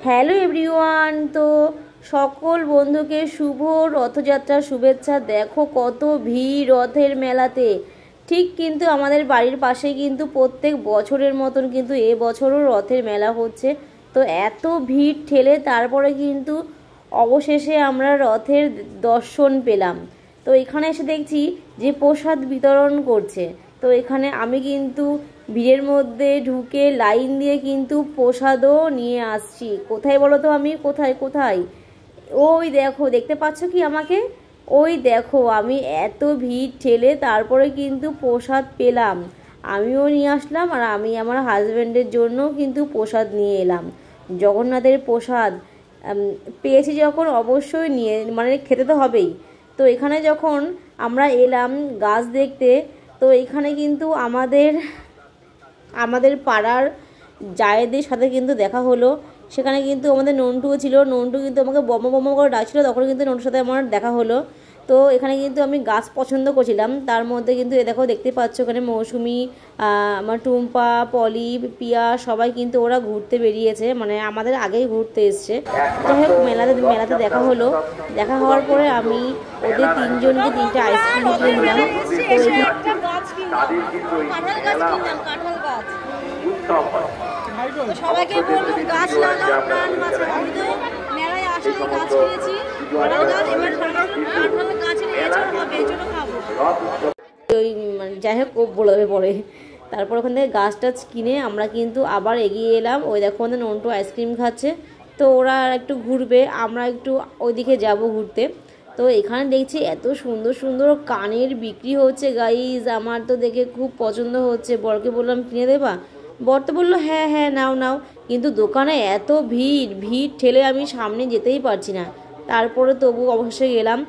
Hello everyone. তো সকল বন্ধুকে শুভ রথযাত্রার শুভেচ্ছা। দেখো কত ভিড় রথের মেলাতে। ঠিক কিন্তু আমাদের বাড়ির পাশে কিন্তু প্রত্যেক বছরের মতন কিন্তু এবছরও রথের মেলা হচ্ছে। তো এত ভিড় ঠেলে তারপরে কিন্তু অবশেষে আমরা রথের দর্শন পেলাম। তো এখানে এসে দেখছি যে প্রসাদ বিতরণ করছে। তো এখানে আমি কিন্তু ভিড়ের মধ্যে ঢুকে লাইন দিয়ে কিন্তু প্রসাদও নিয়ে আসছি। কোথায় বলো তো, আমি কোথায় কোথায় ওই দেখো, দেখতে পাচ্ছ কি আমাকে? ওই দেখো, আমি এত ভিড় ঠেলে তারপরে কিন্তু প্রসাদ পেলাম। আমিও নিয়ে আসলাম আর আমি আমার হাজব্যান্ডের জন্য কিন্তু প্রসাদ নিয়ে এলাম। জগন্নাথের প্রসাদ পেয়েছি যখন অবশ্যই নিয়ে খেতে তো হবেই। তো এখানে যখন আমরা এলাম গাছ দেখতে, তো এখানে কিন্তু আমাদের পাড়ার জায়েদের সাথে কিন্তু দেখা হলো। সেখানে কিন্তু আমাদের নন্টুও ছিল। নন্টু কিন্তু আমাকে বম বম করে ডাকছিল, তখন কিন্তু নন্টুর সাথে আমার দেখা হলো। তো এখানে কিন্তু আমি গাছ পছন্দ করছিলাম। তার মধ্যে কিন্তু দেখো, দেখতে পাচ্ছ এখানে মৌসুমি, আমার টুম্পা, পলি, পিয়া সবাই কিন্তু ওরা ঘুরতে বেরিয়েছে, আমাদের আগেই ঘুরতে এসছে। যাই হোক, মেলাতে দেখা হলো। দেখা হওয়ার পরে আমি ওদের তিনজনকে 3টা আইসক্রিম কিনে নিলাম। তো সবাইকে বললাম গাছ লাগাও, প্রাণ বাঁচাও। আমি তো মেলায় আসলে গাছ পেয়েছি, গাছ এবার কাঁঠাল গাছের এঁচড় হবে, এঁচড়ও খাবো। ওই যাই হোক, ও বলবে পরে। তারপর ওখান থেকে গাছ টাছ কিনে আমরা কিন্তু আবার এগিয়ে এলাম। ওই দেখো আমাদের নন্টু আইসক্রিম খাচ্ছে। তো ওরা একটু ঘুরবে, আমরা একটু ওইদিকে যাব ঘুরতে। তো এখানে দেখছি এত সুন্দর সুন্দর কানের বিক্রি হচ্ছে গাইজ। আমার তো দেখে খুব পছন্দ হচ্ছে। বরকে বললাম কিনে দেবা? বর তো বললো হ্যাঁ হ্যাঁ নাও নাও। কিন্তু দোকানে এত ভিড় ঠেলে আমি সামনে যেতেই পারছি না। তারপরে তবু অবশ্যই গেলাম,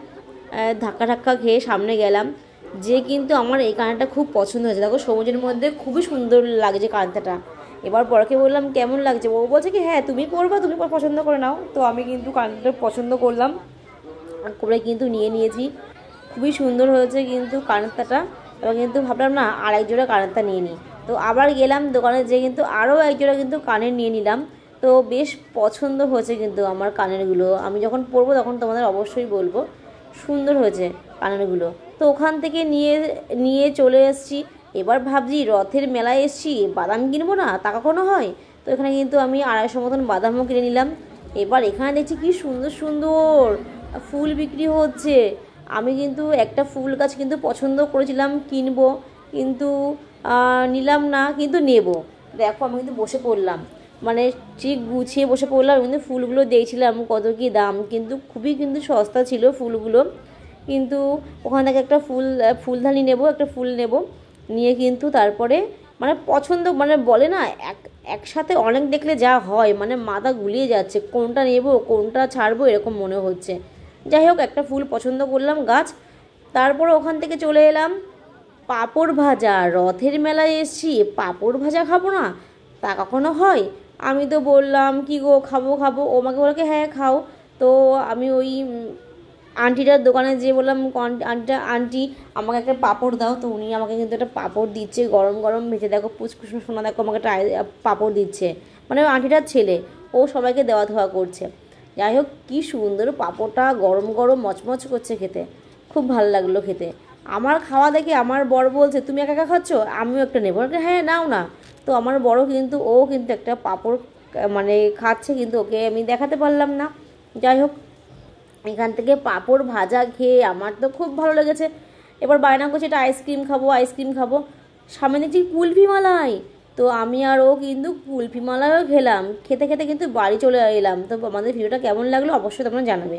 ধাক্কা খেয়ে সামনে গেলাম। যে কিন্তু আমার এই কানেরটা খুব পছন্দ হয়েছে। দেখো সবুজের মধ্যে খুবই সুন্দর লাগছে কানেরটা। এবার বরকে বললাম কেমন লাগছে, ও বলছে কি হ্যাঁ তুমি পরবা, তুমি পছন্দ করে নাও। তো আমি কিন্তু কানেরটা পছন্দ করলাম করে কিন্তু নিয়ে নিয়েছি। খুবই সুন্দর হয়েছে কিন্তু কানেরটা। এবার কিন্তু ভাবলাম না আর এক জোড়া কানেরটা নিয়ে নিই। তো আবার গেলাম দোকানে, যেয়ে কিন্তু আরও এক জোড়া কিন্তু কানের নিয়ে নিলাম। তো বেশ পছন্দ হয়েছে কিন্তু আমার কানেরগুলো। আমি যখন পরবো তখন তোমাদের অবশ্যই বলবো সুন্দর হয়েছে কানেরগুলো। তো ওখান থেকে নিয়ে চলে এসেছি। এবার ভাবছি রথের মেলায় এসেছি, বাদাম কিনবো না, তা কখনো হয়? তো এখানে কিন্তু আমি 250 মতন বাদামও কিনে নিলাম। এবার এখানে দেখছি কি সুন্দর সুন্দর ফুল বিক্রি হচ্ছে। আমি কিন্তু একটা ফুল গাছ কিন্তু পছন্দ করেছিলাম কিনবো, কিন্তু নিলাম না, কিন্তু নেব। দেখো আমি কিন্তু বসে পড়লাম, ঠিক গুছিয়ে বসে পড়লাম। কিন্তু ফুলগুলো দেখছিলাম কত কি দাম, কিন্তু খুবই কিন্তু সস্তা ছিল ফুলগুলো। কিন্তু ওখান থেকে একটা ফুলদানি নেব, একটা ফুল নেব, নিয়ে কিন্তু তারপরে পছন্দ বলে না একসাথে অনেক দেখলে যা হয়, মাথা গুলিয়ে যাচ্ছে, কোনটা নেব কোনটা ছাড়বো এরকম মনে হচ্ছে। যাই হোক, একটা ফুল পছন্দ করলাম গাছ। তারপর ওখান থেকে চলে এলাম পাঁপড় ভাজা। রথের মেলায় এসেছি, পাঁপড় ভাজা খাবো না, তা কখনো হয়? আমি তো বললাম কি গো খাবো খাবো, ও আমাকে বলে হ্যাঁ খাও। তো আমি ওই আন্টিটার দোকানে যেয়ে বললাম আন্টি আমাকে একটা পাঁপড় দাও। তো উনি আমাকে কিন্তু একটা পাঁপড় দিচ্ছে গরম গরম ভেজে। দেখো পুচকুসুম সোনা, দেখো আমাকে একটা পাঁপড় দিচ্ছে, আন্টিটার ছেলে, ও সবাইকে দেওয়া ধোয়া করছে। যাই হোক, কী সুন্দর পাঁপড়টা গরম গরম মচমচ করছে, খেতে খুব ভালো লাগলো খেতে। আমার খাওয়া দেখে আমার বড় বলছে তুমি একা একা খাচ্ছ, আমিও একটা নেবো। হ্যাঁ নাও না। তো আমার বড় কিন্তু ও কিন্তু একটা পাঁপড় খাচ্ছে, কিন্তু ওকে আমি দেখাতে পারলাম না। যাই হোক, এখান থেকে পাঁপড় ভাজা খেয়ে আমার তো খুব ভালো লেগেছে। এবার বায়না করছে এটা আইসক্রিম খাবো আইসক্রিম খাবো। সামনে দেখছি কুলফি মালাই। তো আমি আর ও কিন্তু কুলফি মালাইও খেলাম। খেতে খেতে কিন্তু বাড়ি চলে এলাম। তো আমাদের ভিডিওটা কেমন লাগলো অবশ্যই তোমরা জানাবে।